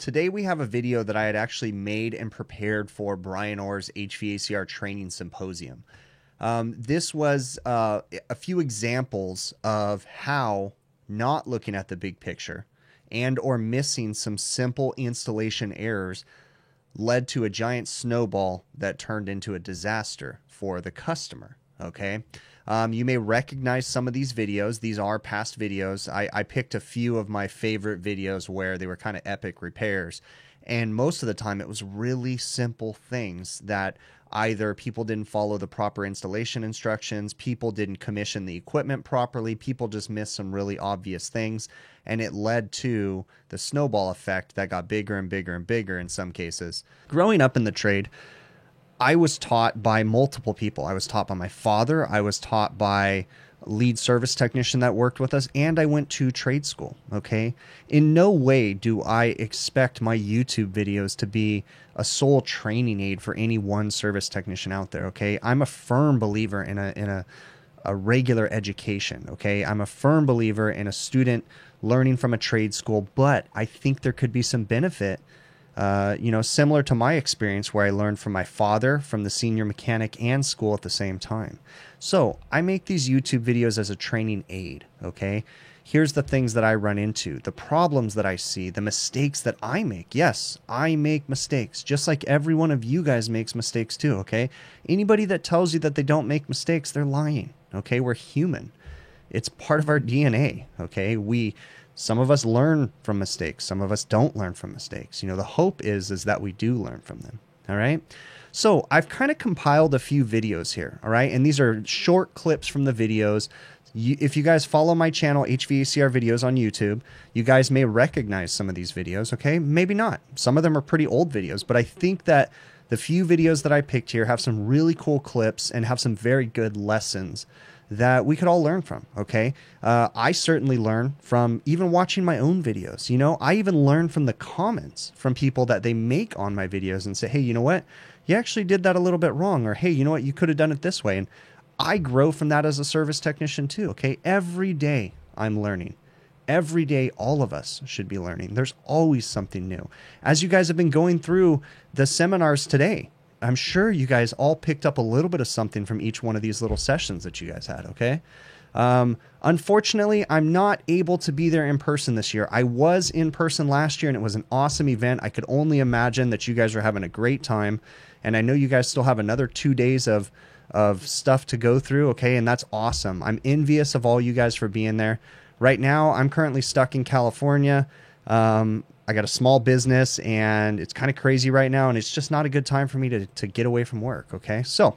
Today we have a video that I had actually made and prepared for Brian Orr's HVACR training symposium. This was a few examples of how not looking at the big picture and or missing some simple installation errors led to a giant snowball that turned into a disaster for the customer. Okay. You may recognize some of these videos. These are past videos. I picked a few of my favorite videos where they were kind of epic repairs. And most of the time it was really simple things that either people didn't follow the proper installation instructions, people didn't commission the equipment properly, people just missed some really obvious things. And it led to the snowball effect that got bigger and bigger and bigger in some cases. Growing up in the trade, I was taught by multiple people. I was taught by my father. I was taught by a lead service technician that worked with us, and I went to trade school, okay? In no way do I expect my YouTube videos to be a sole training aid for any one service technician out there, okay? I'm a firm believer in a regular education, okay? I'm a firm believer in a student learning from a trade school, but I think there could be some benefit similar to my experience where I learned from my father, from the senior mechanic, and school at the same time. So I make these YouTube videos as a training aid, okay? Here's the things that I run into, the problems that I see, the mistakes that I make. Yes, I make mistakes, just like every one of you guys makes mistakes too, okay? Anybody that tells you that they don't make mistakes, they're lying, okay? We're human. It's part of our DNA, okay? Some of us learn from mistakes. Some of us don't learn from mistakes. You know, the hope is that we do learn from them. All right. So I've kind of compiled a few videos here. All right. And these are short clips from the videos. If you guys follow my channel, HVACR videos on YouTube, you guys may recognize some of these videos. Okay. Maybe not. Some of them are pretty old videos, but I think that the few videos that I picked here have some really cool clips and have some very good lessons that we could all learn from, okay? I certainly learn from even watching my own videos. You know, I even learn from the comments from people that they make on my videos and say, hey, you know what? You actually did that a little bit wrong. Or, hey, you know what? You could have done it this way. And I grow from that as a service technician too, okay? Every day I'm learning. Every day, all of us should be learning. There's always something new. As you guys have been going through the seminars today, I'm sure you guys all picked up a little bit of something from each one of these little sessions that you guys had, okay? Unfortunately, I'm not able to be there in person this year. I was in person last year, and it was an awesome event. I could only imagine that you guys are having a great time, and I know you guys still have another 2 days of stuff to go through, okay? And that's awesome. I'm envious of all you guys for being there. Right now, I'm currently stuck in California. I got a small business and it's kind of crazy right now, and it's just not a good time for me to get away from work, okay? So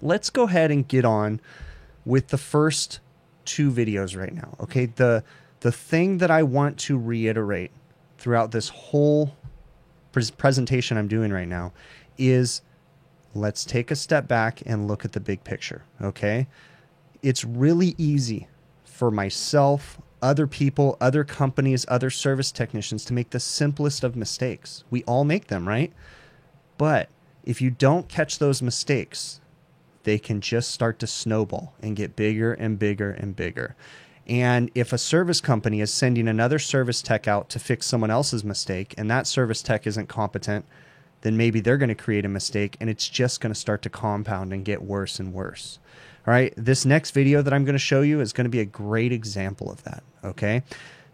let's go ahead and get on with the first two videos right now, okay? The thing that I want to reiterate throughout this whole presentation I'm doing right now is let's take a step back and look at the big picture, okay? It's really easy for myself, other people, other companies, other service technicians to make the simplest of mistakes. We all make them, right? But if you don't catch those mistakes, they can just start to snowball and get bigger and bigger and bigger. And if a service company is sending another service tech out to fix someone else's mistake and that service tech isn't competent, then maybe they're going to create a mistake and it's just going to start to compound and get worse and worse. All right, this next video that I'm going to show you is going to be a great example of that, okay?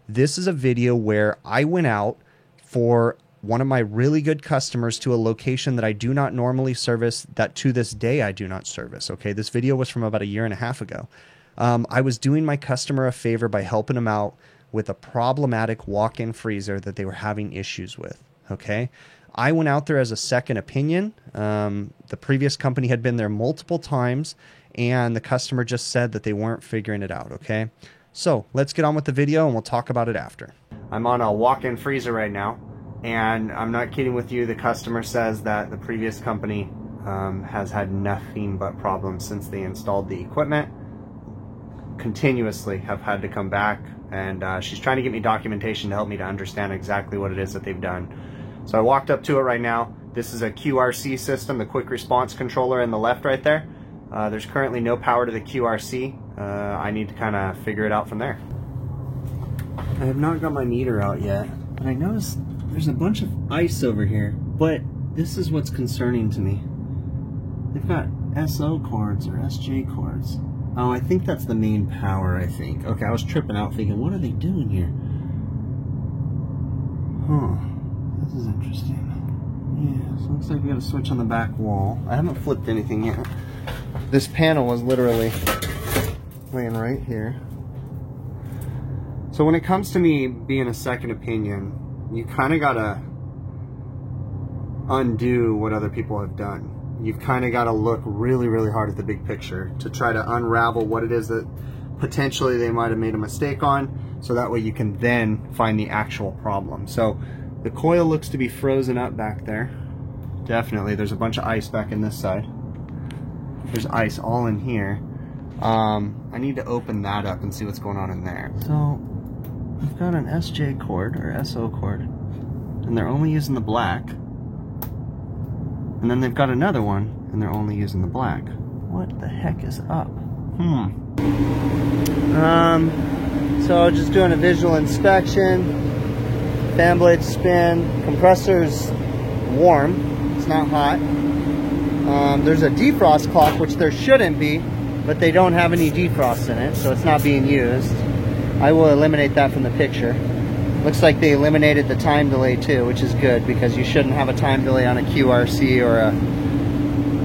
This is a video where I went out for one of my really good customers to a location that I do not normally service, that to this day I do not service, okay? This video was from about 1.5 years ago. I was doing my customer a favor by helping him out with a problematic walk-in freezer that they were having issues with, okay? I went out there as a second opinion. The previous company had been there multiple times, and the customer just said that they weren't figuring it out, okay? So let's get on with the video and we'll talk about it after. I'm on a walk-in freezer right now, and I'm not kidding with you. The customer says that the previous company has had nothing but problems since they installed the equipment. Continuously have had to come back, and she's trying to get me documentation to help me to understand exactly what it is that they've done. So I walked up to it right now. This is a QRC system, the quick response controller in the left right there. There's currently no power to the QRC. I need to kind of figure it out from there. I have not got my meter out yet, but I noticed there's a bunch of ice over here, but this is what's concerning to me. They've got SO cords or SJ cords. Oh, I think that's the main power, I think. Okay, I was tripping out thinking, what are they doing here? Huh, this is interesting. Yeah, so it looks like we got a switch on the back wall. I haven't flipped anything yet. This panel was literally laying right here. So when it comes to me being a second opinion, you kind of gotta undo what other people have done. You've kind of got to look really, really hard at the big picture to try to unravel what it is that potentially they might have made a mistake on, so that way you can then find the actual problem. So the coil looks to be frozen up back there. Definitely, there's a bunch of ice back in this side. There's ice all in here. I need to open that up and see what's going on in there. So I've got an SJ cord or SO cord, and they're only using the black. And then they've got another one, and they're only using the black. What the heck is up? So just doing a visual inspection. Fan blade spin. Compressor's warm. It's not hot. There's a defrost clock, which there shouldn't be, but they don't have any defrost in it, so it's not being used. I will eliminate that from the picture. Looks like they eliminated the time delay too, which is good because you shouldn't have a time delay on a QRC or a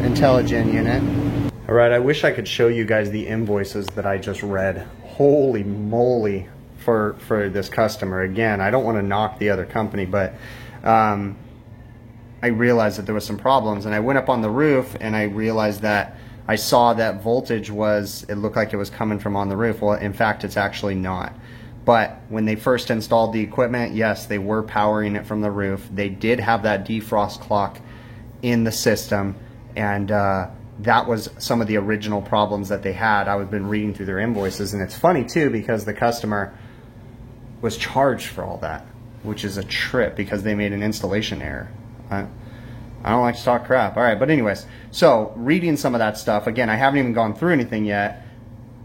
Intelligent unit. All right, I wish I could show you guys the invoices that I just read. Holy moly for this customer. Again, I don't want to knock the other company, but I realized that there was some problems, and I went up on the roof and I realized that I saw that voltage was, it looked like it was coming from on the roof. Well, in fact, it's actually not. But when they first installed the equipment, yes, they were powering it from the roof. They did have that defrost clock in the system, and that was some of the original problems that they had. I've been reading through their invoices, and it's funny too because the customer was charged for all that, which is a trip because they made an installation error. I don't like to talk crap. All right, but anyways, so reading some of that stuff, again, I haven't even gone through anything yet.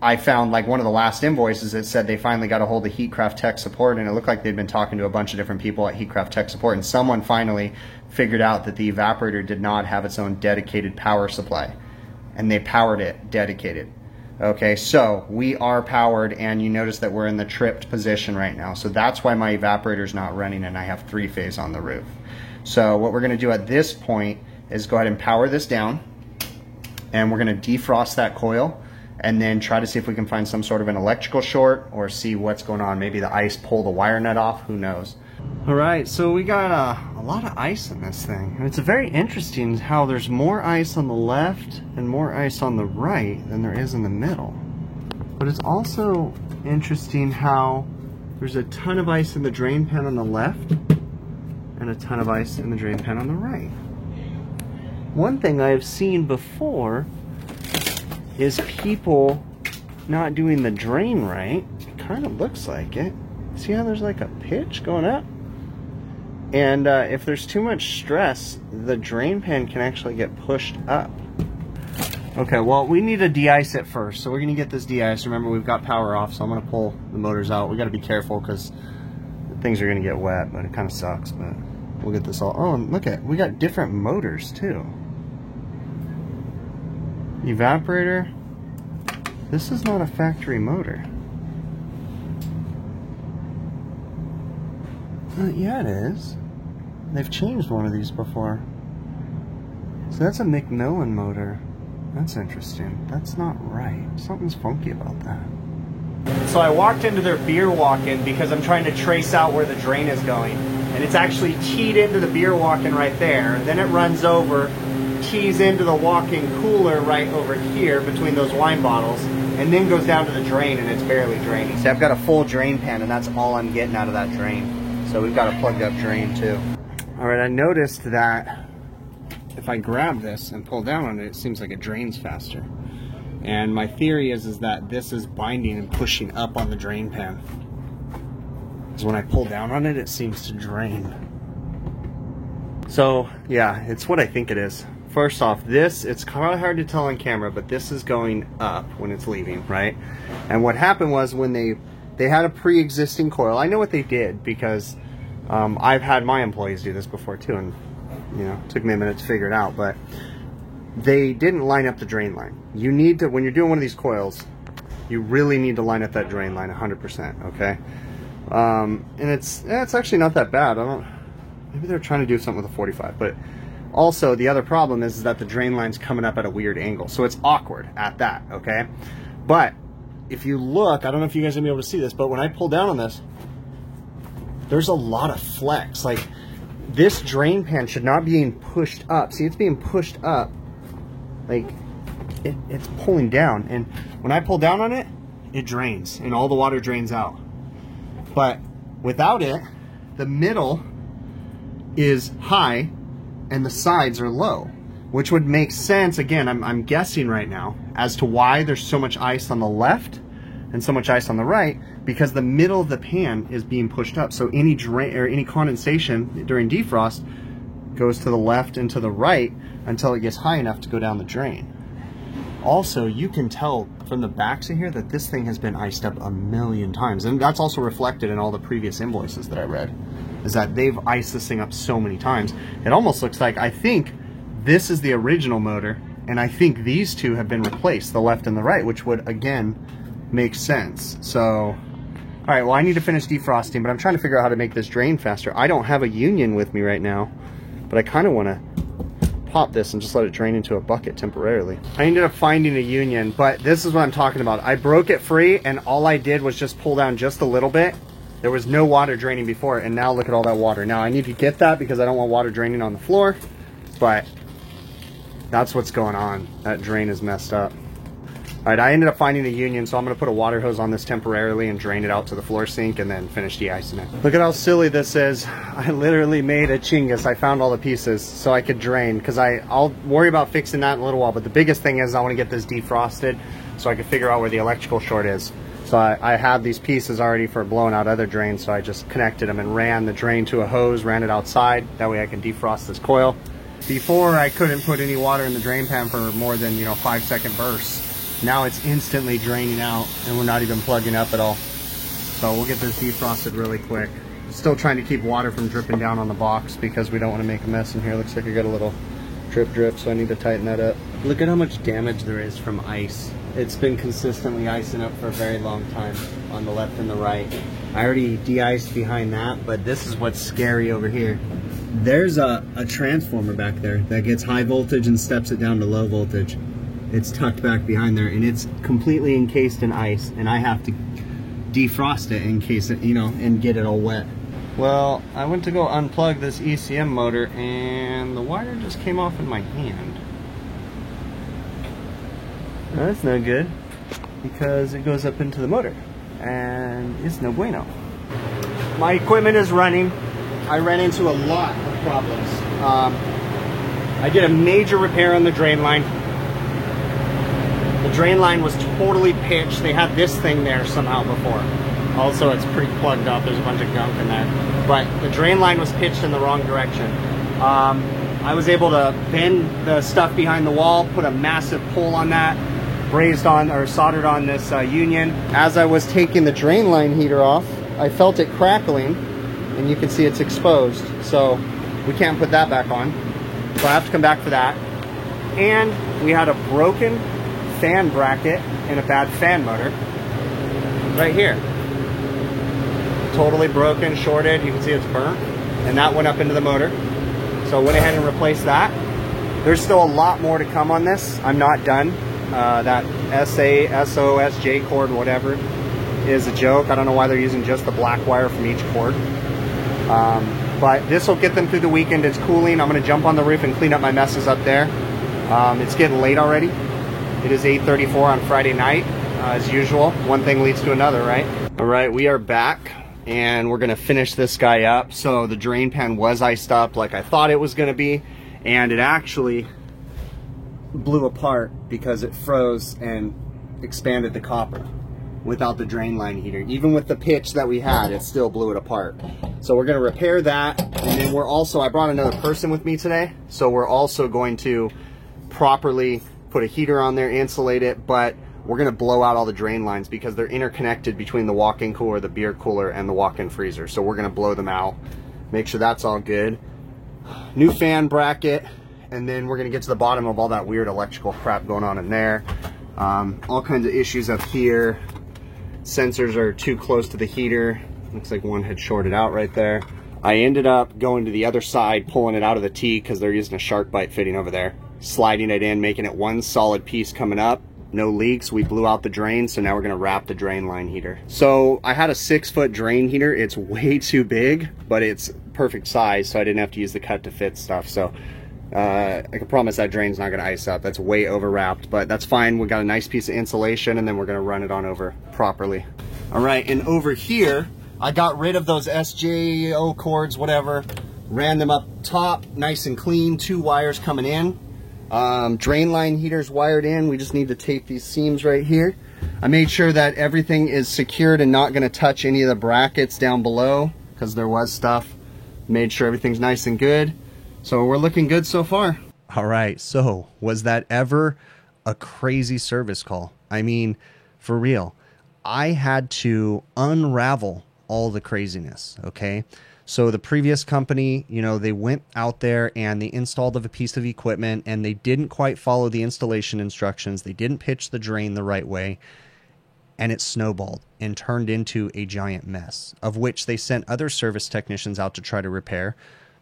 I found like one of the last invoices that said they finally got a hold of Heatcraft Tech Support, and it looked like they'd been talking to a bunch of different people at Heatcraft Tech Support, and someone finally figured out that the evaporator did not have its own dedicated power supply, and they powered it dedicated. Okay, so we are powered, and you notice that we're in the tripped position right now, so that's why my evaporator's not running and I have three-phase on the roof. So what we're going to do at this point is go ahead and power this down, and we're going to defrost that coil, and then try to see if we can find some sort of an electrical short or see what's going on. Maybe the ice pulled the wire nut off, who knows. All right, so we got a lot of ice in this thing. And it's very interesting how there's more ice on the left and more ice on the right than there is in the middle. But it's also interesting how there's a ton of ice in the drain pan on the left and a ton of ice in the drain pan on the right. One thing I've seen before is people not doing the drain right. It kind of looks like it. See how there's like a pitch going up? And if there's too much stress, the drain pan can actually get pushed up. Okay, well, we need to de-ice it first. So we're gonna get this de-iced. Remember, we've got power off, so I'm gonna pull the motors out. We gotta be careful because things are gonna get wet, but it kind of sucks, but we'll get this all. Oh, and look at, we got different motors too. Evaporator. This is not a factory motor. Yeah, it is. They've changed one of these before. So that's a Macmillan motor. That's interesting. That's not right. Something's funky about that. So I walked into their beer walk-in because I'm trying to trace out where the drain is going. And it's actually keyed into the beer walk-in right there. Then it runs over, keys into the walk-in cooler right over here between those wine bottles, and then goes down to the drain, and it's barely draining. See, I've got a full drain pan, and that's all I'm getting out of that drain. So we've got a plugged up drain too. All right, I noticed that if I grab this and pull down on it, it seems like it drains faster. And my theory is that this is binding and pushing up on the drain pan. Because when I pull down on it, it seems to drain. So yeah, it's what I think it is. First off, this, it's kind of hard to tell on camera, but this is going up when it's leaving, right? And what happened was when they had a pre-existing coil, I know what they did because I've had my employees do this before too, and you know, it took me a minute to figure it out, but they didn't line up the drain line. You need to, when you're doing one of these coils, you really need to line up that drain line 100%, okay? And it's actually not that bad. Maybe they're trying to do something with a 45, but also the other problem is that the drain line's coming up at a weird angle, so it's awkward at that, okay? But if you look, I don't know if you guys are gonna be able to see this, but when I pull down on this, there's a lot of flex. Like, this drain pan should not be being pushed up. See, it's being pushed up. Like, it's pulling down. And when I pull down on it, it drains. And all the water drains out. But without it, the middle is high and the sides are low. Which would make sense, again, I'm guessing right now, as to why there's so much ice on the left and so much ice on the right, because the middle of the pan is being pushed up. So any drain or any condensation during defrost goes to the left and to the right until it gets high enough to go down the drain. Also, you can tell from the backs in here that this thing has been iced up a million times. And that's also reflected in all the previous invoices that I read, is that they've iced this thing up so many times. It almost looks like, I think this is the original motor, and I think these two have been replaced, the left and the right, which would, again, make sense. So, all right, well, I need to finish defrosting, but I'm trying to figure out how to make this drain faster. I don't have a union with me right now, but I kind of want to pop this and just let it drain into a bucket temporarily. I ended up finding a union, but this is what I'm talking about. I broke it free, and all I did was just pull down just a little bit. There was no water draining before, and now look at all that water. Now, I need to get that because I don't want water draining on the floor, but that's what's going on. That drain is messed up. All right, I ended up finding a union, so I'm gonna put a water hose on this temporarily and drain it out to the floor sink and then finish de-icing it. Look at how silly this is. I literally made a chingus. I found all the pieces so I could drain, because I'll worry about fixing that in a little while, but the biggest thing is I wanna get this defrosted so I can figure out where the electrical short is. So I have these pieces already for blowing out other drains, so I just connected them and ran the drain to a hose, ran it outside. That way I can defrost this coil. Before, I couldn't put any water in the drain pan for more than, 5-second bursts. Now it's instantly draining out, and we're not even plugging up at all. So we'll get this defrosted really quick. Still trying to keep water from dripping down on the box because we don't want to make a mess in here. Looks like I got a little drip, so I need to tighten that up. Look at how much damage there is from ice. It's been consistently icing up for a very long time on the left and the right. I already de-iced behind that, but this is what's scary over here. There's a transformer back there that gets high voltage and steps it down to low voltage. It's tucked back behind there, and it's completely encased in ice, and I have to defrost it in case it, and get it all wet. Well, I went to go unplug this ECM motor, and the wire just came off in my hand. Well, that's no good, because it goes up into the motor, and it's no bueno. My equipment is running. I ran into a lot of problems. I did a major repair on the drain line. The drain line was totally pitched. They had this thing there somehow before. Also, it's pretty plugged up. There's a bunch of gunk in there. But the drain line was pitched in the wrong direction. I was able to bend the stuff behind the wall, put a massive pole on that, brazed on or soldered on this union. As I was taking the drain line heater off, I felt it crackling, and you can see it's exposed. So we can't put that back on. So I have to come back for that. And we had a broken fan bracket and a bad fan motor right here. Totally broken, shorted. You can see it's burnt, and that went up into the motor. So I went ahead and replaced that. There's still a lot more to come on this. I'm not done. That SA, SO, SJ cord, whatever, is a joke. I don't know why they're using just the black wire from each cord. But this will get them through the weekend. It's cooling. I'm going to jump on the roof and clean up my messes up there. It's getting late already. It is 8:34 on Friday night, as usual. One thing leads to another, right? All right, we are back, and we're going to finish this guy up. So the drain pan was iced up like I thought it was going to be, and it actually blew apart because it froze and expanded the copper without the drain line heater. Even with the pitch that we had, it still blew it apart. So we're going to repair that, and then we're also, I brought another person with me today, so we're also going to properly put a heater on there, insulate it, but we're going to blow out all the drain lines because they're interconnected between the walk-in cooler, the beer cooler, and the walk-in freezer. So we're going to blow them out make sure that's all good. New fan bracket, and then we're gonna get to the bottom of all that weird electrical crap going on in there. All kinds of issues up here. Sensors are too close to the heater. Looks like one had shorted out right there. I ended up going to the other side, pulling it out of the T because they're using a shark bite fitting over there, sliding it in, making it one solid piece coming up. No leaks. We blew out the drain, so now we're gonna wrap the drain line heater. So I had a 6-foot drain heater. It's way too big, but it's perfect size, so I didn't have to use the cut to fit stuff. So I can promise that drain's not gonna ice up. That's way over wrapped, but that's fine. We got a nice piece of insulation, and then we're gonna run it on over properly. All right, and over here, I got rid of those SJO cords, whatever, ran them up top, nice and clean, 2 wires coming in. Drain line heater's wired in. We just need to tape these seams right here. I made sure that everything is secured and not going to touch any of the brackets down below because there was stuff. Made sure everything's nice and good. So we're looking good so far. All right. So was that ever a crazy service call? I mean, for real, I had to unravel all the craziness. Okay. So the previous company, you know, they went out there and they installed a piece of equipment and they didn't quite follow the installation instructions. They didn't pitch the drain the right way, and it snowballed and turned into a giant mess, of which they sent other service technicians out to try to repair,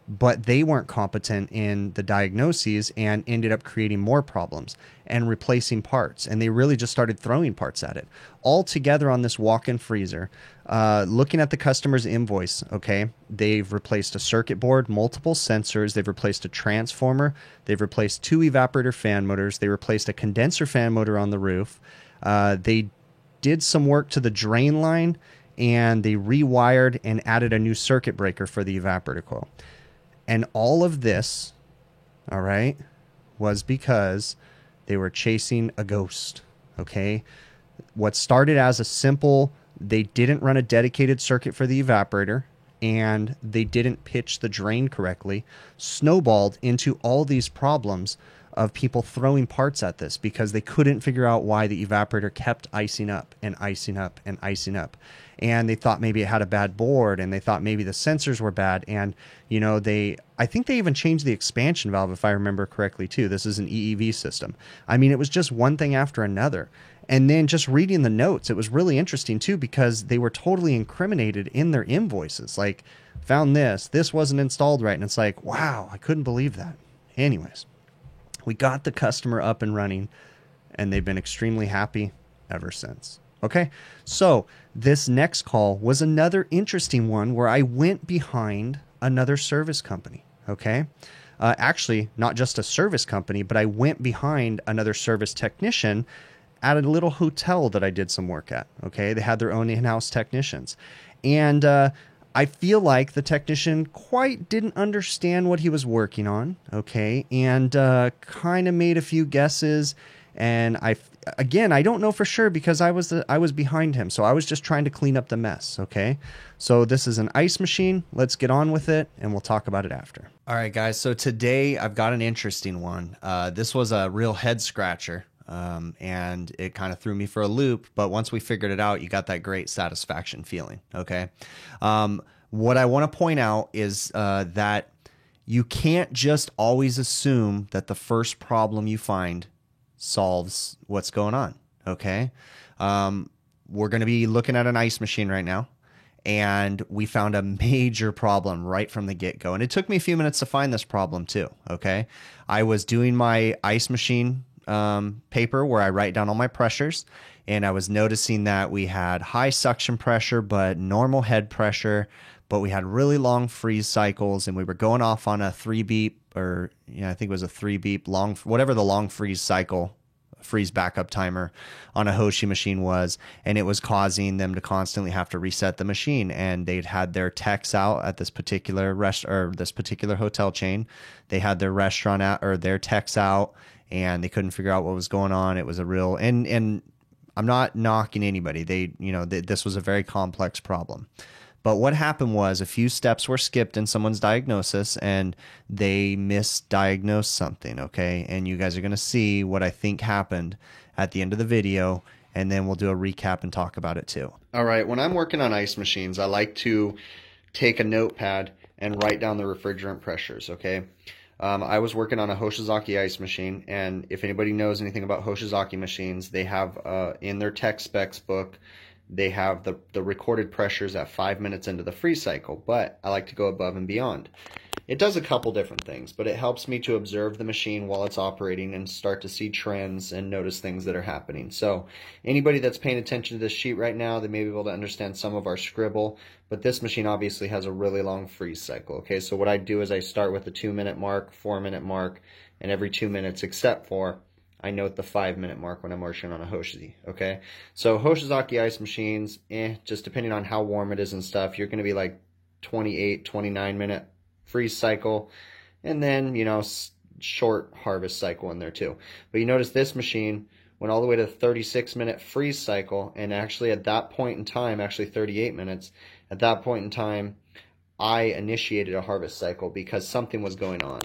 but they weren't competent in the diagnoses and ended up creating more problems and replacing parts. And they really just started throwing parts at it all together on this walk-in freezer. Looking at the customer's invoice, okay, they've replaced a circuit board, multiple sensors, they've replaced a transformer, they've replaced 2 evaporator fan motors, they replaced a condenser fan motor on the roof, they did some work to the drain line, and they rewired and added a new circuit breaker for the evaporator coil. And all of this, all right, was because they were chasing a ghost, okay? What started as a simple, they didn't run a dedicated circuit for the evaporator, and they didn't pitch the drain correctly, snowballed into all these problems of people throwing parts at this because they couldn't figure out why the evaporator kept icing up and icing up and icing up. And they thought maybe it had a bad board, and they thought maybe the sensors were bad. And, you know, I think they even changed the expansion valve, if I remember correctly, too. This is an EEV system. I mean, it was just one thing after another. And then just reading the notes, it was really interesting, too, because they were totally incriminated in their invoices. Like, found this wasn't installed right. And it's like, wow, I couldn't believe that. Anyways, we got the customer up and running, and they've been extremely happy ever since. Okay, so this next call was another interesting one where I went behind another service company. Okay, actually, not just a service company, but I went behind another service technician at a little hotel that I did some work at. Okay, they had their own in-house technicians, and I feel like the technician quite didn't understand what he was working on. Okay, and kind of made a few guesses. And I don't know for sure because I was behind him. So I was just trying to clean up the mess. Okay. So this is an ice machine. Let's get on with it and we'll talk about it after. All right, guys. So today I've got an interesting one. This was a real head scratcher. And it kind of threw me for a loop, but once we figured it out, you got that great satisfaction feeling. Okay. What I want to point out is, that you can't just always assume that the first problem you find solves what's going on. Okay. We're going to be looking at an ice machine right now, and we found a major problem right from the get-go. And it took me a few minutes to find this problem too. Okay. I was doing my ice machine paper where I write down all my pressures, and I was noticing that we had high suction pressure but normal head pressure, but we had really long freeze cycles, and we were going off on a 3-beep, or I think it was a 3-beep long, whatever the long freeze cycle, freeze backup timer on a Hoshi machine was, and it was causing them to constantly have to reset the machine. And they'd had their techs out at this particular this particular hotel chain. They had their restaurant out, or their techs out, and they couldn't figure out what was going on. It was a real, and I'm not knocking anybody. This was a very complex problem. But what happened was a few steps were skipped in someone's diagnosis, and they misdiagnosed something, okay? And you guys are going to see what I think happened at the end of the video, and then we'll do a recap and talk about it too. All right, when I'm working on ice machines, I like to take a notepad and write down the refrigerant pressures, okay? I was working on a Hoshizaki ice machine, and if anybody knows anything about Hoshizaki machines, they have in their tech specs book, they have the recorded pressures at 5 minutes into the freeze cycle, but I like to go above and beyond. It does a couple different things, but it helps me to observe the machine while it's operating and start to see trends and notice things that are happening. So anybody that's paying attention to this sheet right now, they may be able to understand some of our scribble, but this machine obviously has a really long freeze cycle. Okay, so what I do is I start with the 2-minute mark, 4-minute mark, and every 2 minutes except for I note the 5-minute mark when I'm working on a Hoshi. Okay, so Hoshizaki ice machines, just depending on how warm it is and stuff, you're going to be like 28, 29-minute freeze cycle, and then, you know, short harvest cycle in there too. But you notice this machine went all the way to the 36-minute freeze cycle, and actually at that point in time, actually 38 minutes, at that point in time, I initiated a harvest cycle because something was going on.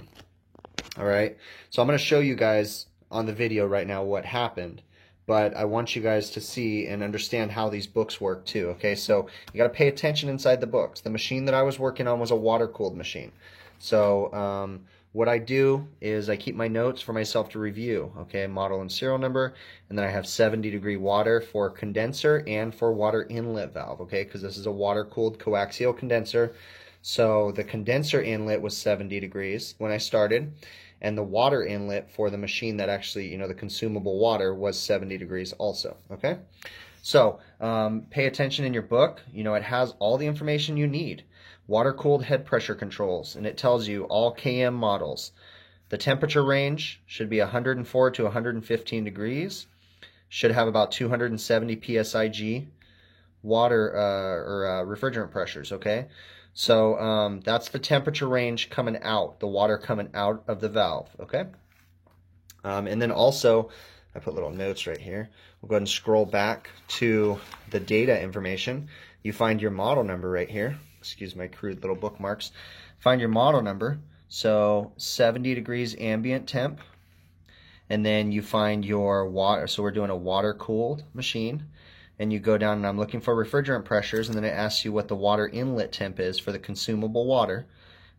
All right, so I'm going to show you guys on the video right now what happened, but I want you guys to see and understand how these books work too, okay? So you got to pay attention inside the books. The machine that I was working on was a water-cooled machine. So what I do is I keep my notes for myself to review, okay? Model and serial number, and then I have 70-degree water for condenser and for water inlet valve, okay? Because this is a water-cooled coaxial condenser. So the condenser inlet was 70 degrees when I started, and the water inlet for the machine that actually, you know, the consumable water was 70 degrees also, okay? So pay attention in your book. You know, it has all the information you need. Water-cooled head pressure controls, and it tells you all KM models. The temperature range should be 104 to 115 degrees. Should have about 270 psig water or refrigerant pressures, okay? So that's the temperature range coming out, the water coming out of the valve, okay? And then also, I put little notes right here. We'll go ahead and scroll back to the data information. You find your model number right here. Excuse my crude little bookmarks. Find your model number. So 70 degrees ambient temp. And then you find your water. So we're doing a water-cooled machine. And you go down, and I'm looking for refrigerant pressures, and then it asks you what the water inlet temp is for the consumable water,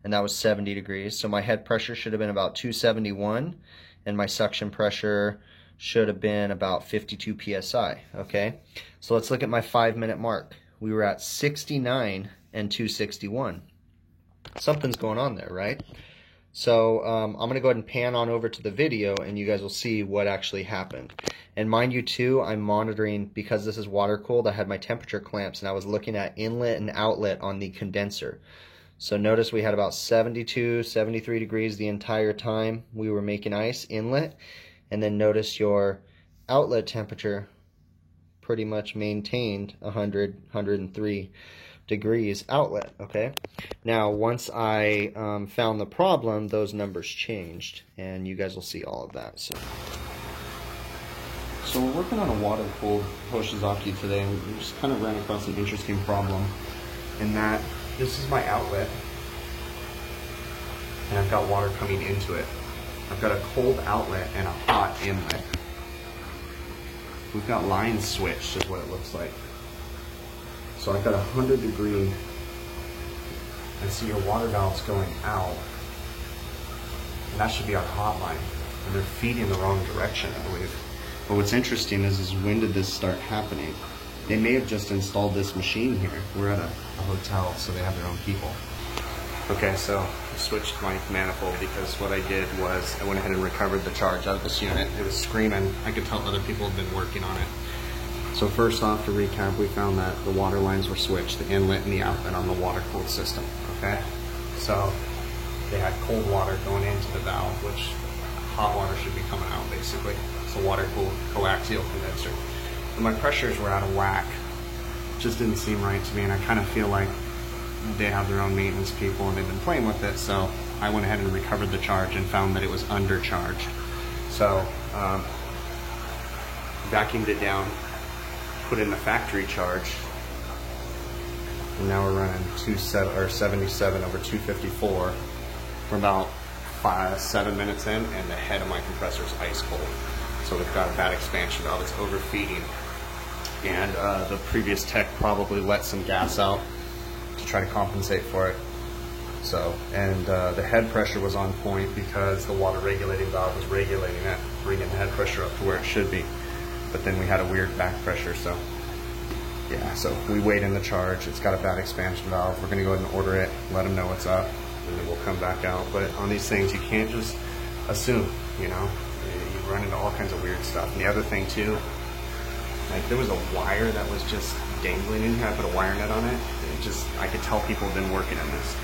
and that was 70 degrees. So my head pressure should have been about 271, and my suction pressure should have been about 52 psi, okay? So let's look at my 5-minute mark. We were at 69 and 261. Something's going on there, right? So I'm going to go ahead and pan on over to the video, and you guys will see what actually happened. And mind you too, I'm monitoring, because this is water cooled, I had my temperature clamps, and I was looking at inlet and outlet on the condenser. So notice we had about 72, 73 degrees the entire time we were making ice inlet. And then notice your outlet temperature pretty much maintained 100, 103 degrees outlet, okay? Now, once I found the problem, those numbers changed, and you guys will see all of that. So we're working on a water-cooled Hoshizaki today, and we just kind of ran across an interesting problem in that this is my outlet, and I've got water coming into it. I've got a cold outlet and a hot inlet. We've got lines switched is what it looks like. So I've got 100 degree, and see your water valves going out, and that should be our hot line, and they're feeding the wrong direction, I believe. But what's interesting is when did this start happening? They may have just installed this machine here. We're at a hotel, so they have their own people. Okay, so I switched my manifold because what I did was I went ahead and recovered the charge out of this unit. It was screaming. I could tell other people had been working on it. So first off, to recap, we found that the water lines were switched, the inlet and the outlet on the water-cooled system, okay? So they had cold water going into the valve, which hot water should be coming out, basically. It's a water-cooled coaxial condenser. And my pressures were out of whack. It just didn't seem right to me, and I kind of feel like they have their own maintenance people and they've been playing with it, so I went ahead and recovered the charge and found that it was undercharged. So vacuumed it down, put in the factory charge, and now we're running 77 over 254. We're about 7 minutes in, and the head of my compressor is ice cold. So we've got a bad expansion valve, it's overfeeding. And the previous tech probably let some gas out to try to compensate for it. So, and the head pressure was on point because the water regulating valve was regulating it, bringing the head pressure up to where it should be. But then we had a weird back pressure, so yeah, so we weighed in the charge. It's got a bad expansion valve. We're gonna go ahead and order it, let them know what's up, and then we'll come back out. But on these things, you can't just assume, you know, you run into all kinds of weird stuff. And the other thing too, like there was a wire that was just dangling in here. I put a wire net on it. I could tell people have been working on this.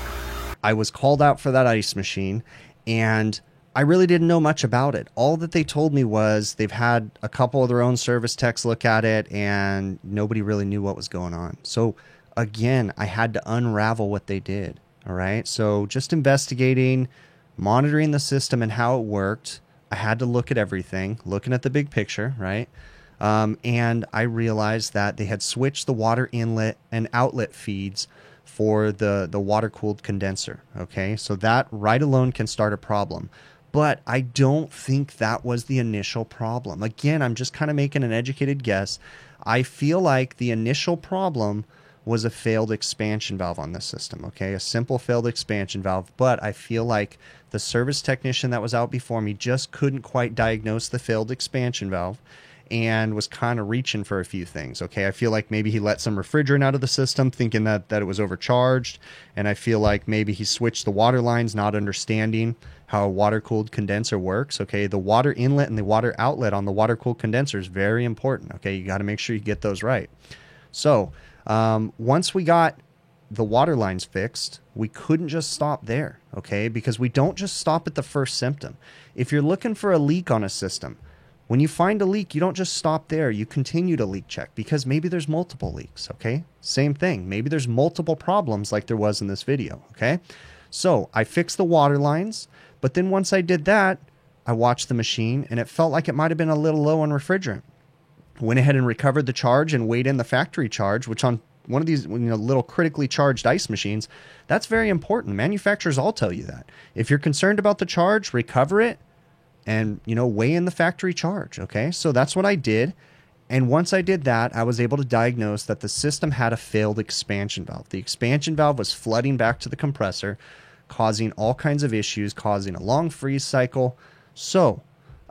I was called out for that ice machine, and I really didn't know much about it. All that they told me was they've had a couple of their own service techs look at it, and nobody really knew what was going on. So again, I had to unravel what they did. All right. So just investigating, monitoring the system and how it worked. I had to look at everything, looking at the big picture, right? And I realized that they had switched the water inlet and outlet feeds for the water-cooled condenser. Okay, so that right alone can start a problem. But I don't think that was the initial problem. Again, I'm just kind of making an educated guess. I feel like the initial problem was a failed expansion valve on this system, okay? A simple failed expansion valve, but I feel like the service technician that was out before me just couldn't quite diagnose the failed expansion valve and was kind of reaching for a few things, okay? I feel like maybe he let some refrigerant out of the system thinking that it was overcharged, and I feel like maybe he switched the water lines not understanding how a water-cooled condenser works, okay? The water inlet and the water outlet on the water-cooled condenser is very important, okay? You got to make sure you get those right. So once we got the water lines fixed, we couldn't just stop there, okay? Because we don't just stop at the first symptom. If you're looking for a leak on a system, when you find a leak, you don't just stop there. You continue to leak check because maybe there's multiple leaks, okay? Same thing. Maybe there's multiple problems like there was in this video, okay? So I fixed the water lines, but then once I did that, I watched the machine and it felt like it might have been a little low on refrigerant. Went ahead and recovered the charge and weighed in the factory charge, which on one of these little critically charged ice machines, that's very important. Manufacturers all tell you that. If you're concerned about the charge, recover it and, weigh in the factory charge, okay? So that's what I did. And once I did that, I was able to diagnose that the system had a failed expansion valve. The expansion valve was flooding back to the compressor, causing all kinds of issues, causing a long freeze cycle. So,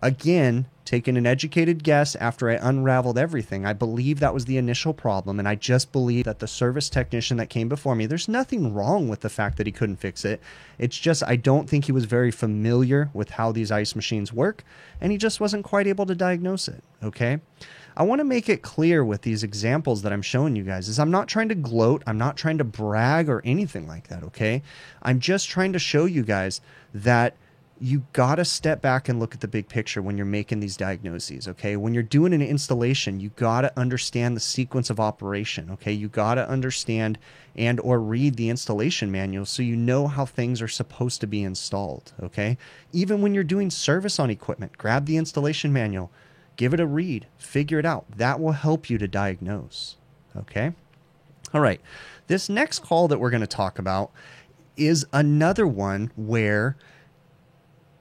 again, taking an educated guess after I unraveled everything, I believe that was the initial problem, and I just believe that the service technician that came before me, there's nothing wrong with the fact that he couldn't fix it. It's just I don't think he was very familiar with how these ice machines work, and he just wasn't quite able to diagnose it, okay? I want to make it clear with these examples that I'm showing you guys is I'm not trying to gloat, I'm not trying to brag or anything like that, okay? I'm just trying to show you guys that you got to step back and look at the big picture when you're making these diagnoses, okay? When you're doing an installation, you got to understand the sequence of operation, okay? You got to understand and or read the installation manual so you know how things are supposed to be installed, okay? Even when you're doing service on equipment, grab the installation manual, give it a read, figure it out. That will help you to diagnose, okay? All right, this next call that we're going to talk about is another one where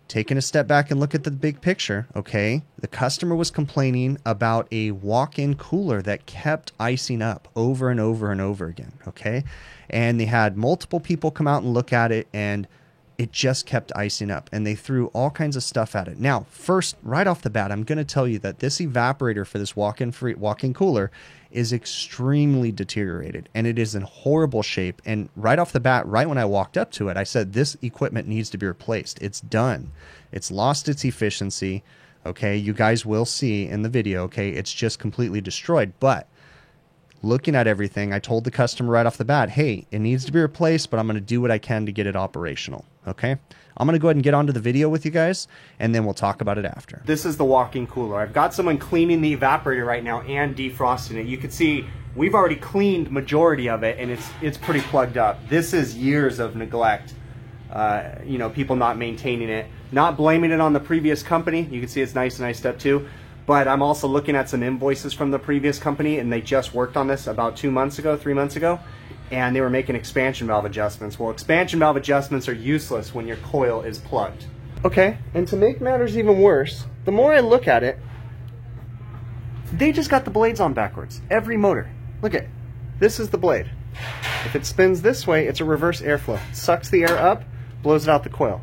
taking a step back and look at the big picture, okay? The customer was complaining about a walk-in cooler that kept icing up over and over and over again, okay? And they had multiple people come out and look at it, and it just kept icing up, and they threw all kinds of stuff at it. Now, first, right off the bat, I'm going to tell you that this evaporator for this walk-in cooler is extremely deteriorated, and it is in horrible shape. And right off the bat, right when I walked up to it, I said, this equipment needs to be replaced. It's done. It's lost its efficiency, okay? You guys will see in the video, okay? It's just completely destroyed. But looking at everything, I told the customer right off the bat, hey, it needs to be replaced, but I'm going to do what I can to get it operational, okay? I'm going to go ahead and get onto the video with you guys, and then we'll talk about it after. This is the walk-in cooler. I've got someone cleaning the evaporator right now and defrosting it. You can see we've already cleaned majority of it, and it's pretty plugged up. This is years of neglect, people not maintaining it. Not blaming it on the previous company. You can see it's nice and iced up too. But I'm also looking at some invoices from the previous company, and they just worked on this about 3 months ago, and they were making expansion valve adjustments. Well, expansion valve adjustments are useless when your coil is plugged. Okay, and to make matters even worse, the more I look at it, they just got the blades on backwards. Every motor. Look at it. This is the blade. If it spins this way, it's a reverse airflow. It sucks the air up, blows it out the coil.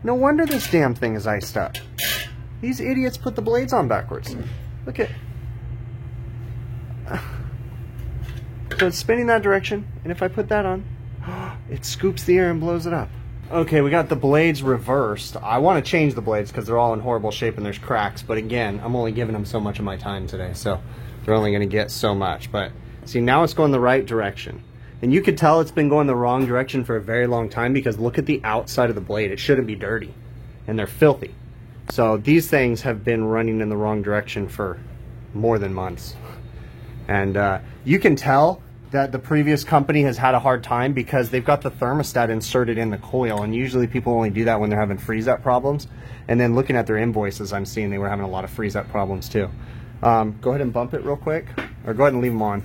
No wonder this damn thing is iced up. These idiots put the blades on backwards. Look at... So it's spinning that direction, and if I put that on, it scoops the air and blows it up. Okay, we got the blades reversed. I want to change the blades because they're all in horrible shape and there's cracks, but again, I'm only giving them so much of my time today, so they're only going to get so much. But see, now it's going the right direction. And you could tell it's been going the wrong direction for a very long time because look at the outside of the blade. It shouldn't be dirty, and they're filthy. So these things have been running in the wrong direction for more than months. And you can tell that the previous company has had a hard time because they've got the thermostat inserted in the coil, and usually people only do that when they're having freeze-up problems. And then looking at their invoices, I'm seeing they were having a lot of freeze-up problems too. Go ahead and bump it real quick, or go ahead and leave them on.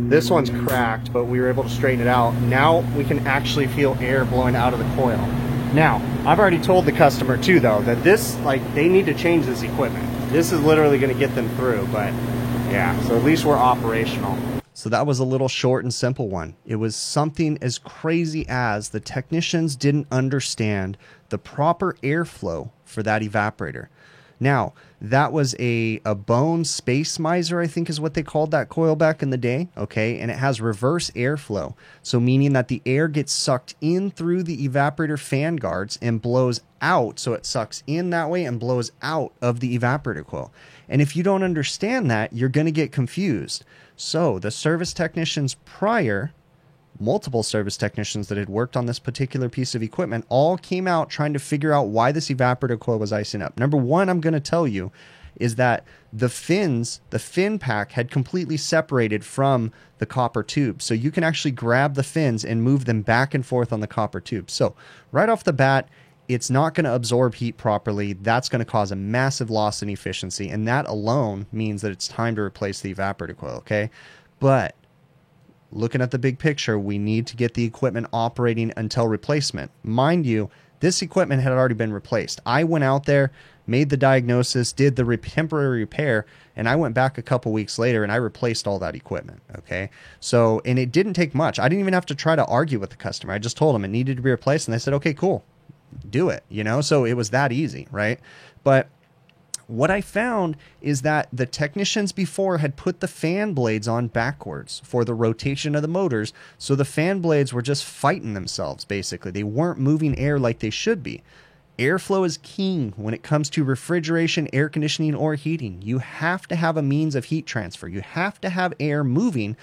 This one's cracked, but we were able to straighten it out. Now we can actually feel air blowing out of the coil. Now, I've already told the customer too though, that this, like, they need to change this equipment. This is literally gonna get them through, but yeah, so at least we're operational. So that was a little short and simple one. It was something as crazy as the technicians didn't understand the proper airflow for that evaporator. Now, that was a bone space miser, I think is what they called that coil back in the day, okay? And it has reverse airflow, so meaning that the air gets sucked in through the evaporator fan guards and blows out, so it sucks in that way and blows out of the evaporator coil. And if you don't understand that, you're going to get confused. So the service technicians prior, multiple service technicians that had worked on this particular piece of equipment, all came out trying to figure out why this evaporator coil was icing up. Number one, I'm going to tell you, is that the fins, the fin pack had completely separated from the copper tube. So you can actually grab the fins and move them back and forth on the copper tube. So right off the bat, it's not going to absorb heat properly. That's going to cause a massive loss in efficiency. And that alone means that it's time to replace the evaporator coil, okay? But looking at the big picture, we need to get the equipment operating until replacement. Mind you, this equipment had already been replaced. I went out there, made the diagnosis, did the temporary repair, and I went back a couple weeks later and I replaced all that equipment, okay? So, and it didn't take much. I didn't even have to try to argue with the customer. I just told them it needed to be replaced, and they said, okay, cool, do it, you know? So it was that easy, right? But what I found is that the technicians before had put the fan blades on backwards for the rotation of the motors, so the fan blades were just fighting themselves, basically. They weren't moving air like they should be. Airflow is king when it comes to refrigeration, air conditioning, or heating. You have to have a means of heat transfer. You have to have air moving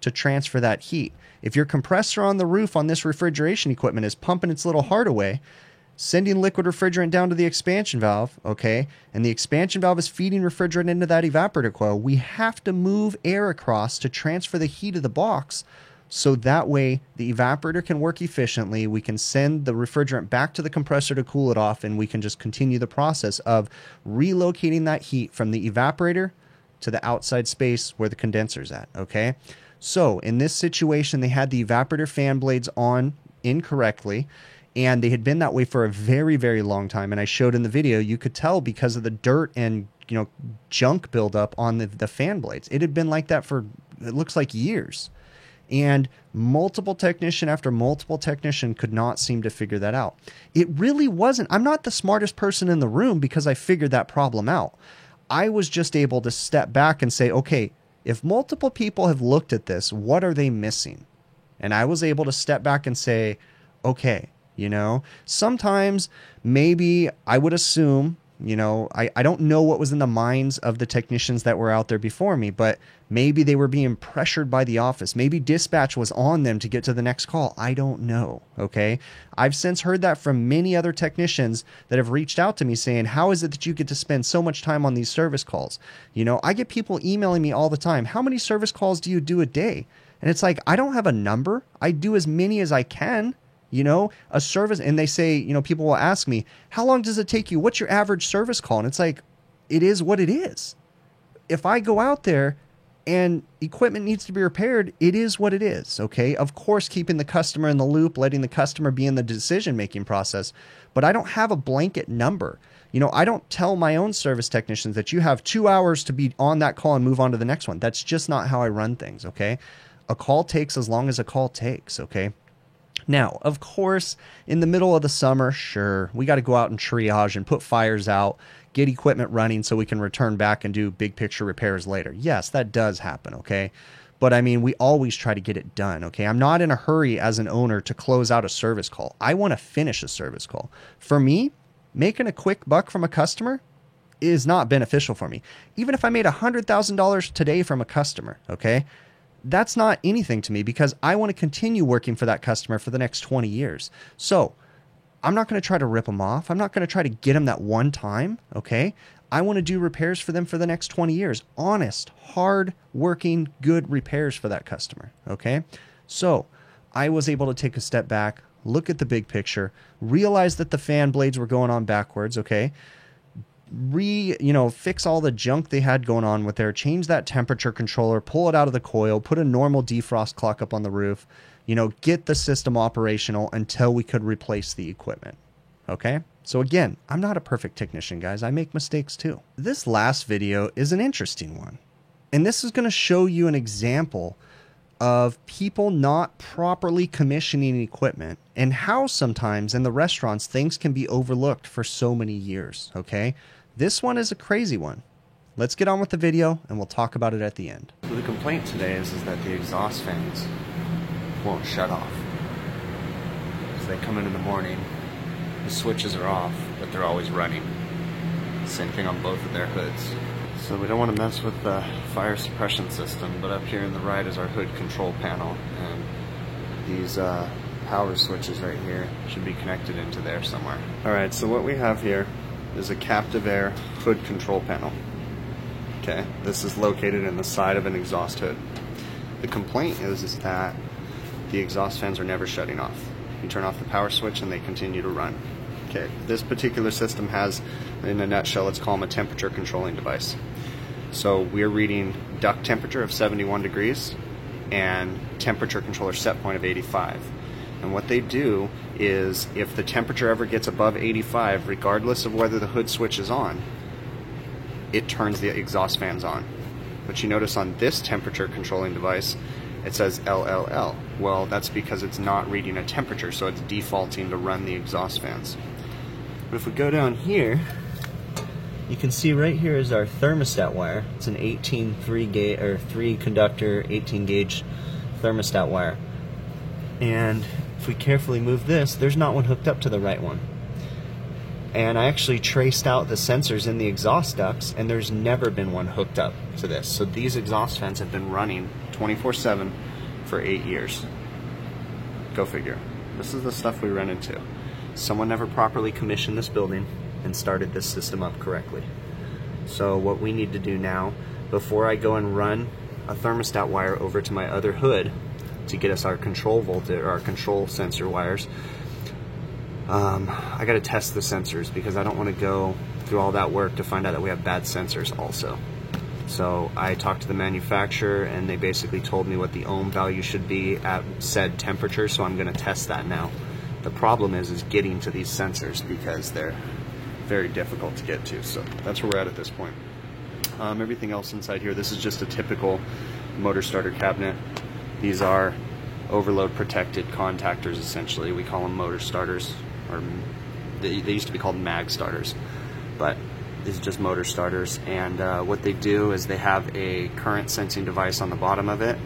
to transfer that heat. If your compressor on the roof on this refrigeration equipment is pumping its little heart away, sending liquid refrigerant down to the expansion valve, okay, and the expansion valve is feeding refrigerant into that evaporator coil, we have to move air across to transfer the heat of the box, so that way the evaporator can work efficiently, we can send the refrigerant back to the compressor to cool it off, and we can just continue the process of relocating that heat from the evaporator to the outside space where the condenser's at, okay? So in this situation, they had the evaporator fan blades on incorrectly, and they had been that way for a very, very long time. And I showed in the video, you could tell because of the dirt and, you know, junk buildup on the fan blades. It had been like that for, it looks like, years. And multiple technician after multiple technician could not seem to figure that out. It really wasn't. I'm not the smartest person in the room because I figured that problem out. I was just able to step back and say, okay, if multiple people have looked at this, what are they missing? And I was able to step back and say, okay, you know, sometimes maybe I would assume, you know, I don't know what was in the minds of the technicians that were out there before me, but maybe they were being pressured by the office. Maybe dispatch was on them to get to the next call. I don't know, okay? I've since heard that from many other technicians that have reached out to me saying, how is it that you get to spend so much time on these service calls? You know, I get people emailing me all the time. How many service calls do you do a day? And it's like, I don't have a number. I do as many as I can. You know, a service, and they say, you know, people will ask me, how long does it take you? What's your average service call? And it's like, it is what it is. If I go out there and equipment needs to be repaired, it is what it is, okay? Of course, keeping the customer in the loop, letting the customer be in the decision-making process, but I don't have a blanket number. You know, I don't tell my own service technicians that you have 2 hours to be on that call and move on to the next one. That's just not how I run things, okay? a call takes as long as a call takes, okay? Now, of course, in the middle of the summer, sure, we got to go out and triage and put fires out, get equipment running so we can return back and do big picture repairs later. Yes, that does happen, okay? But I mean, we always try to get it done, okay? I'm not in a hurry as an owner to close out a service call. I want to finish a service call. For me, making a quick buck from a customer is not beneficial for me. Even if I made $100,000 today from a customer, okay? That's not anything to me because I want to continue working for that customer for the next 20 years. So I'm not going to try to rip them off. I'm not going to try to get them that one time, okay? I want to do repairs for them for the next 20 years. Honest, hard working, good repairs for that customer, okay? So I was able to take a step back, look at the big picture, realize that the fan blades were going on backwards, okay? Fix all the junk they had going on with there, change that temperature controller, pull it out of the coil, put a normal defrost clock up on the roof, get the system operational until we could replace the equipment. Okay? So again, I'm not a perfect technician, guys. I make mistakes too. This last video is an interesting one. And this is going to show you an example of people not properly commissioning equipment and how sometimes in the restaurants things can be overlooked for so many years. Okay? This one is a crazy one. Let's get on with the video and we'll talk about it at the end. So the complaint today is that the exhaust fans won't shut off. As they come in the morning, the switches are off, but they're always running. Same thing on both of their hoods. So we don't want to mess with the fire suppression system, but up here in the right is our hood control panel, and these power switches right here should be connected into there somewhere. Alright, so what we have here is a captive air hood control panel. Okay, this is located in the side of an exhaust hood. The complaint is that the exhaust fans are never shutting off. You turn off the power switch and they continue to run. Okay, this particular system has, in a nutshell, let's call them a temperature controlling device. So we're reading duct temperature of 71 degrees and temperature controller set point of 85. And what they do is, if the temperature ever gets above 85, regardless of whether the hood switch is on, it turns the exhaust fans on. But you notice on this temperature controlling device, it says LLL. Well, that's because it's not reading a temperature, so it's defaulting to run the exhaust fans. But if we go down here, you can see right here is our thermostat wire. It's an 3 conductor, 18 gauge thermostat wire. And if we carefully move this, there's not one hooked up to the right one. And I actually traced out the sensors in the exhaust ducts, and there's never been one hooked up to this. So these exhaust fans have been running 24/7 for 8 years. Go figure. This is the stuff we run into. Someone never properly commissioned this building and started this system up correctly. So what we need to do now, before I go and run a thermostat wire over to my other hood to get us our control voltage or our control sensor wires, I got to test the sensors because I don't want to go through all that work to find out that we have bad sensors also. So I talked to the manufacturer and they basically told me what the ohm value should be at said temperature, so I'm going to test that now. The problem is getting to these sensors because they're very difficult to get to, so that's where we're at this point. Everything else inside here, this is just a typical motor starter cabinet. These are overload protected contactors essentially. We call them motor starters, or they used to be called mag starters, but these are just motor starters. And what they do is they have a current sensing device on the bottom of it.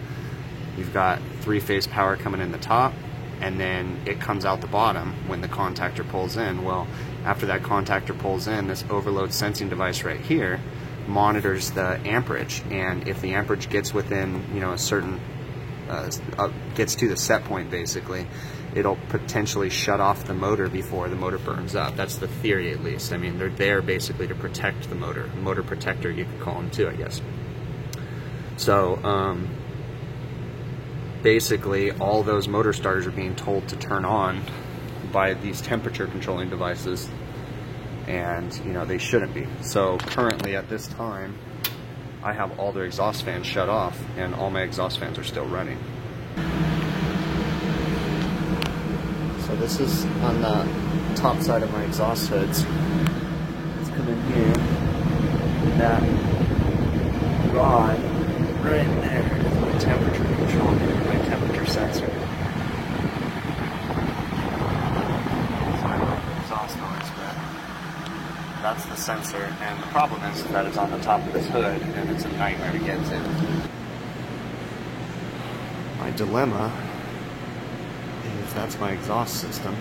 You've got 3-phase power coming in the top, and then it comes out the bottom when the contactor pulls in. Well, after that contactor pulls in, this overload sensing device right here monitors the amperage, and if the amperage gets within, a certain gets to the set point, basically, it'll potentially shut off the motor before the motor burns up. That's the theory, at least. I mean, they're there basically to protect the motor. Motor protector, you could call them too, I guess. So basically all those motor starters are being told to turn on by these temperature controlling devices, and they shouldn't be. So currently at this time I have all their exhaust fans shut off and all my exhaust fans are still running. So this is on the top side of my exhaust hoods. Let's come in here. That rod right there. temperature control, my temperature sensor. Sorry about the exhaust noise, but that's the sensor, and the problem is that it's on the top of this hood, and it's a nightmare to get to. My dilemma is that's my exhaust system.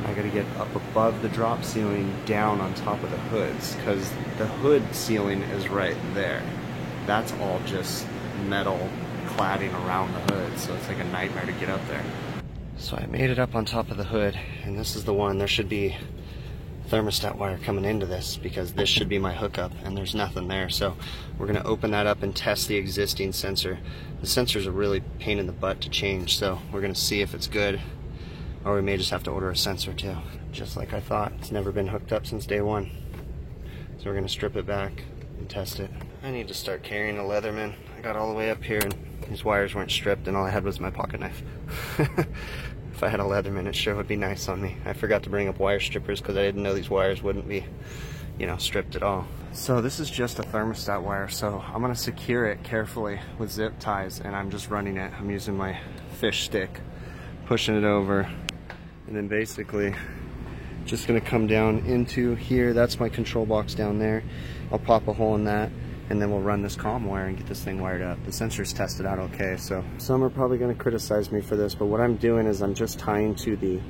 I gotta get up above the drop ceiling, down on top of the hoods, because the hood ceiling is right there. That's all just metal cladding around the hood, so it's like a nightmare to get up there. So I made it up on top of the hood, and this is the one. There should be thermostat wire coming into this, because this should be my hookup, and there's nothing there. So we're gonna open that up and test the existing sensor. The sensor's a really pain in the butt to change, so we're gonna see if it's good, or we may just have to order a sensor too. Just like I thought, it's never been hooked up since day one. So we're gonna strip it back and test it. I need to start carrying a Leatherman. I got all the way up here and these wires weren't stripped, and all I had was my pocket knife. If I had a Leatherman, it sure would be nice on me. I forgot to bring up wire strippers because I didn't know these wires wouldn't be, you know, stripped at all. So this is just a thermostat wire, so I'm gonna secure it carefully with zip ties, and I'm just running it. I'm using my fish stick, pushing it over, and then basically just gonna come down into here. That's my control box down there. I'll pop a hole in that, and then we'll run this comm wire and get this thing wired up. The sensor's tested out okay, so some are probably gonna criticize me for this, but what I'm doing is I'm just tying to the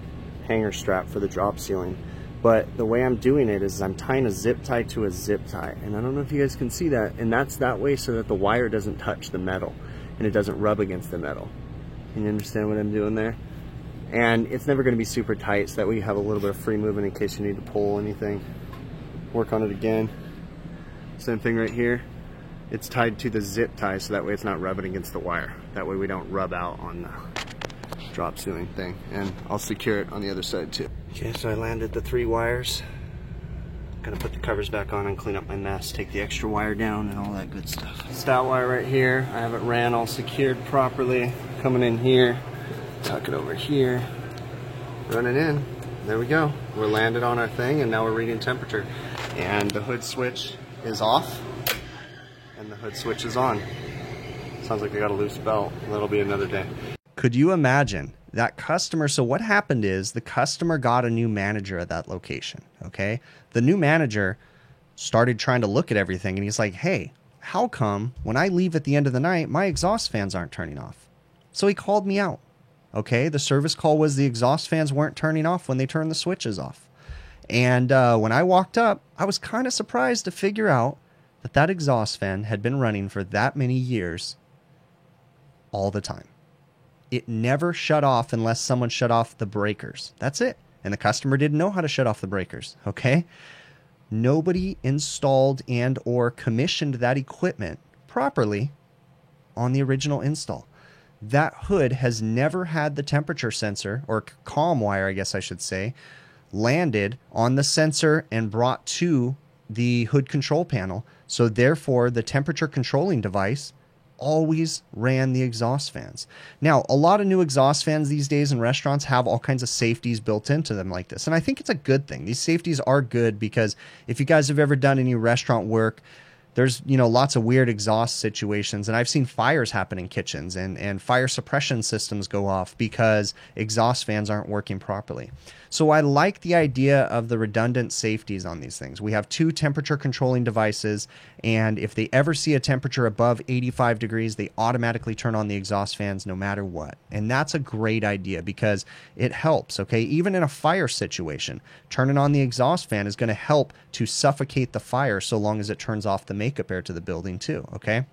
hanger strap for the drop ceiling. But the way I'm doing it is I'm tying a zip tie to a zip tie, and I don't know if you guys can see that, and that's that way so that the wire doesn't touch the metal and it doesn't rub against the metal. Can you understand what I'm doing there? And it's never gonna be super tight, so that way you have a little bit of free movement in case you need to pull anything. Work on it again. Same thing right here. It's tied to the zip tie, so that way it's not rubbing against the wire. That way we don't rub out on the drop ceiling thing. And I'll secure it on the other side too. Okay, so I landed the 3 wires. Gonna put the covers back on and clean up my mess, take the extra wire down and all that good stuff. Stout wire right here. I have it ran all secured properly. Coming in here, tuck it over here, running in. There we go. We're landed on our thing, and now we're reading temperature. And the hood switch is off, and the hood switch is on. Sounds like I got a loose belt. That'll be another day. Could you imagine that customer? So what happened is the customer got a new manager at that location, okay? The new manager started trying to look at everything, and he's like, hey, how come when I leave at the end of the night, my exhaust fans aren't turning off? So he called me out, okay? The service call was the exhaust fans weren't turning off when they turned the switches off. And when I walked up, I was kind of surprised to figure out that that exhaust fan had been running for that many years all the time. It never shut off unless someone shut off the breakers. That's it. And the customer didn't know how to shut off the breakers, okay? Nobody installed and or commissioned that equipment properly on the original install. That hood has never had the temperature sensor, or comm wire, I guess I should say, landed on the sensor and brought to the hood control panel. So therefore, the temperature controlling device always ran the exhaust fans. Now, a lot of new exhaust fans these days in restaurants have all kinds of safeties built into them like this. And I think it's a good thing. These safeties are good because if you guys have ever done any restaurant work, there's, you know, lots of weird exhaust situations, and I've seen fires happen in kitchens, and fire suppression systems go off because exhaust fans aren't working properly. So I like the idea of the redundant safeties on these things. We have 2 temperature controlling devices, and if they ever see a temperature above 85 degrees, they automatically turn on the exhaust fans no matter what. And that's a great idea because it helps, okay? Even in a fire situation, turning on the exhaust fan is going to help to suffocate the fire so long as it turns off the makeup air to the building too, okay?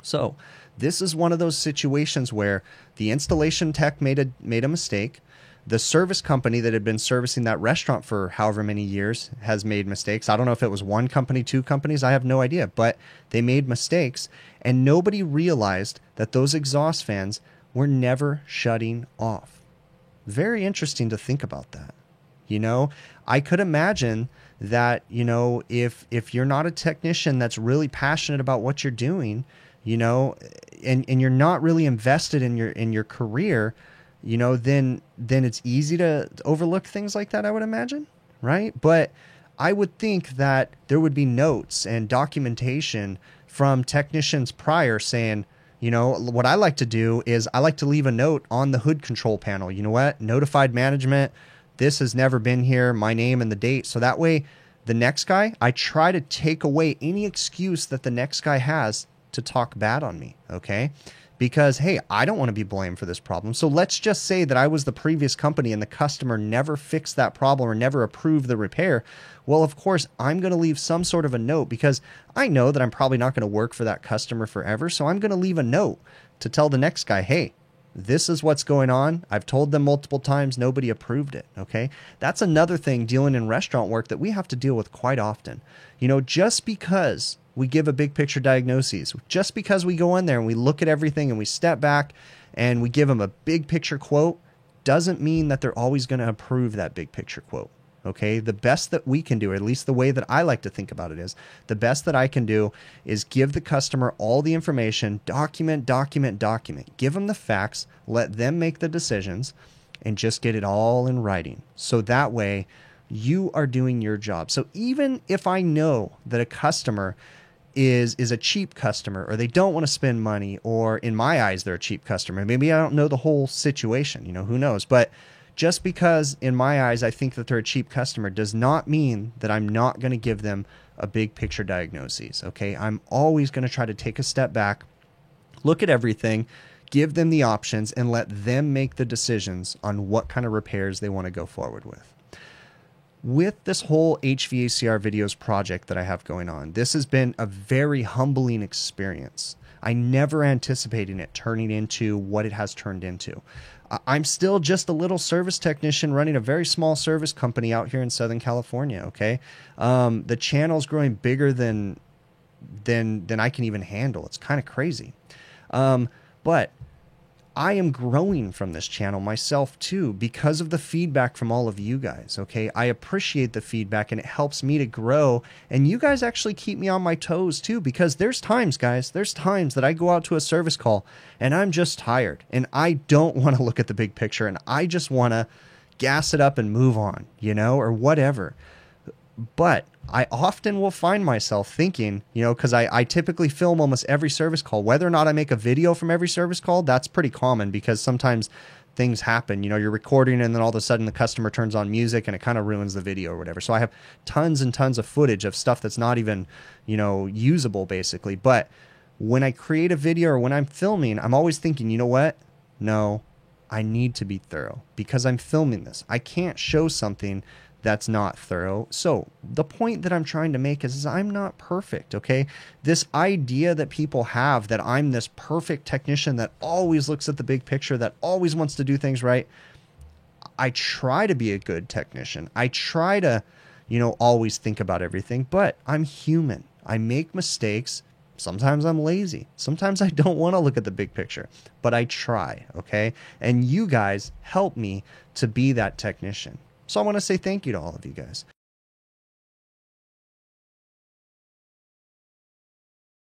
So this is one of those situations where the installation tech made a mistake. The service company that had been servicing that restaurant for however many years has made mistakes. I don't know if it was 1 company, 2 companies, I have no idea, but they made mistakes, and nobody realized that those exhaust fans were never shutting off. Very interesting to think about that. You know, I could imagine that, you know, if you're not a technician that's really passionate about what you're doing, you know, and you're not really invested in your career, you know, then it's easy to overlook things like that, I would imagine, right? But I would think that there would be notes and documentation from technicians prior saying, You know, what I like to do is I like to leave a note on the hood control panel. You know what? Notified management. This has never been here, my name and the date. So that way the next guy, I try to take away any excuse that the next guy has to talk bad on me. Okay. Because, hey, I don't want to be blamed for this problem. So let's just say that I was the previous company and the customer never fixed that problem or never approved the repair. Well, of course, I'm going to leave some sort of a note because I know that I'm probably not going to work for that customer forever. So I'm going to leave a note to tell the next guy, hey, this is what's going on. I've told them multiple times. Nobody approved it. Okay. That's another thing dealing in restaurant work that we have to deal with quite often. You know, just because we give a big picture diagnosis, just because we go in there and we look at everything and we step back and we give them a big picture quote, doesn't mean that they're always going to approve that big picture quote. Okay. The best that we can do, or at least the way that I like to think about it is, the best that I can do is give the customer all the information, document, give them the facts, let them make the decisions, and just get it all in writing. So that way you are doing your job. So even if I know that a customer is a cheap customer, or they don't want to spend money, or in my eyes, they're a cheap customer, maybe I don't know the whole situation, you know, who knows, but just because in my eyes I think that they're a cheap customer does not mean that I'm not going to give them a big picture diagnosis. Okay. I'm always going to try to take a step back, look at everything, give them the options, and let them make the decisions on what kind of repairs they want to go forward with. With this whole HVACR videos project that I have going on, this has been a very humbling experience. I never anticipated it turning into what it has turned into. I'm still just a little service technician running a very small service company out here in Southern California. Okay. The channel's growing bigger than I can even handle. It's kind of crazy. But I am growing from this channel myself too, because of the feedback from all of you guys. Okay. I appreciate the feedback and it helps me to grow. And you guys actually keep me on my toes too, because there's times, guys, there's times that I go out to a service call and I'm just tired and I don't want to look at the big picture and I just want to gas it up and move on, you know, or whatever. But I often will find myself thinking, you know, because I typically film almost every service call. Whether or not I make a video from every service call, that's pretty common because sometimes things happen. You know, you're recording and then all of a sudden the customer turns on music and it kind of ruins the video or whatever. So I have tons and tons of footage of stuff that's not even, you know, usable basically. But when I create a video or when I'm filming, I'm always thinking, you know what? No, I need to be thorough because I'm filming this. I can't show something that's not thorough. So the point that I'm trying to make is I'm not perfect. Okay. This idea that people have that I'm this perfect technician that always looks at the big picture, that always wants to do things right. I try to be a good technician. I try to, you know, always think about everything, but I'm human. I make mistakes. Sometimes I'm lazy. Sometimes I don't want to look at the big picture, but I try. Okay. And you guys help me to be that technician. So I want to say thank you to all of you guys.